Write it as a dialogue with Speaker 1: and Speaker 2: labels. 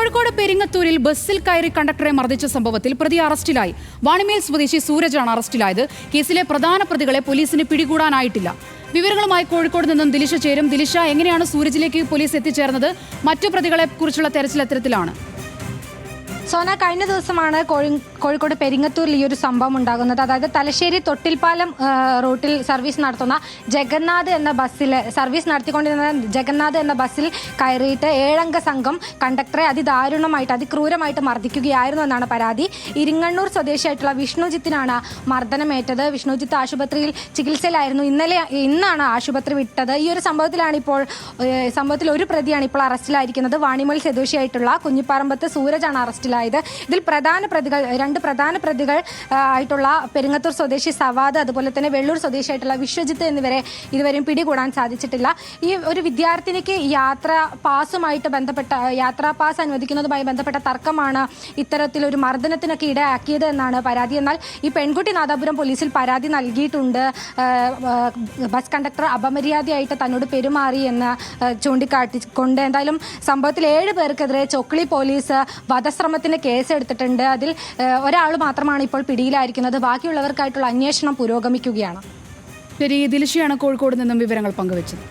Speaker 1: കോഴിക്കോട് പെരിങ്ങത്തൂരിൽ ബസ്സിൽ കയറി കണ്ടക്ടറെ മർദ്ദിച്ച സംഭവത്തിൽ പ്രതി അറസ്റ്റിലായി. വാണിമേൽ സ്വദേശി സൂരജാണ് അറസ്റ്റിലായത്. കേസിലെ പ്രധാന പ്രതികളെ പോലീസിന് പിടികൂടാനായിട്ടില്ല. വിവരങ്ങളുമായി കോഴിക്കോട് നിന്നും ദിലിഷ ചേരും. ദിലിഷ, എങ്ങനെയാണ് സൂരജിലേക്ക് പോലീസ് എത്തിച്ചേർന്നത്? മറ്റു പ്രതികളെ കുറിച്ചുള്ള തെരച്ചിൽ എത്തരത്തിലാണ്?
Speaker 2: സോന, കഴിഞ്ഞ ദിവസമാണ് കോഴിക്കോട് പെരിങ്ങത്തൂരിൽ ഈ ഒരു സംഭവം ഉണ്ടാകുന്നത്. അതായത് തലശ്ശേരി തൊട്ടിൽപ്പാലം റൂട്ടിൽ സർവീസ് നടത്തുന്ന ജഗന്നാഥ് എന്ന ബസ്സിൽ ജഗന്നാഥ് എന്ന ബസ്സിൽ കയറിയിട്ട് 7 അംഗ സംഘം കണ്ടക്ടറെ അതിദാരുണമായിട്ട് അതിക്രൂരമായിട്ട് മർദ്ദിക്കുകയായിരുന്നു എന്നാണ് പരാതി. ഇരിങ്ങണ്ണൂർ സ്വദേശിയായിട്ടുള്ള വിഷ്ണുജിത്തിനാണ് മർദ്ദനമേറ്റത്. വിഷ്ണുജിത്ത് ആശുപത്രിയിൽ ചികിത്സയിലായിരുന്നു. ഇന്നാണ് ആശുപത്രി വിട്ടത്. ഈ ഒരു സംഭവത്തിൽ ഒരു പ്രതിയാണ് ഇപ്പോൾ അറസ്റ്റിലായിരിക്കുന്നത്. വാണിമൽ സ്വദേശിയായിട്ടുള്ള കുഞ്ഞിപ്പറമ്പത്ത് സൂരജാണ് അറസ്റ്റിലായത്. ഇതിൽ രണ്ട് പ്രധാന പ്രതികൾ ആയിട്ടുള്ള പെരിങ്ങത്തൂർ സ്വദേശി സവാദ്, അതുപോലെ തന്നെ വെള്ളൂർ സ്വദേശിയായിട്ടുള്ള വിശ്വജിത്ത് എന്നിവരെ ഇതുവരെയും പിടികൂടാൻ സാധിച്ചിട്ടില്ല. ഈ ഒരു വിദ്യാർത്ഥിനിക്ക് യാത്രാ പാസ് അനുവദിക്കുന്നതുമായി ബന്ധപ്പെട്ട തർക്കമാണ് ഇത്തരത്തിലൊരു മർദ്ദനത്തിനൊക്കെ ഇടയാക്കിയത് എന്നാണ് പരാതി. എന്നാൽ ഈ പെൺകുട്ടി നാദാപുരം പോലീസിൽ പരാതി നൽകിയിട്ടുണ്ട്. ബസ് കണ്ടക്ടർ അപമര്യാദയായിട്ട് തന്നോട് പെരുമാറി എന്ന് ചൂണ്ടിക്കാട്ടിക്കൊണ്ട് എന്തായാലും സംഭവത്തിൽ 7 പേർക്കെതിരെ ചൊക്ലി പോലീസ് വധശ്രമത്തിന് കേസെടുത്തിട്ടുണ്ട്. അതിൽ ഒരാൾ മാത്രമാണ് ഇപ്പോൾ പിടിയിലായിരിക്കുന്നത്. ബാക്കിയുള്ളവർക്കായിട്ടുള്ള അന്വേഷണം പുരോഗമിക്കുകയാണ്.
Speaker 1: ശരി, ദിലിഷയാണ് കോഴിക്കോട് നിന്നും വിവരങ്ങൾ പങ്കുവച്ചത്.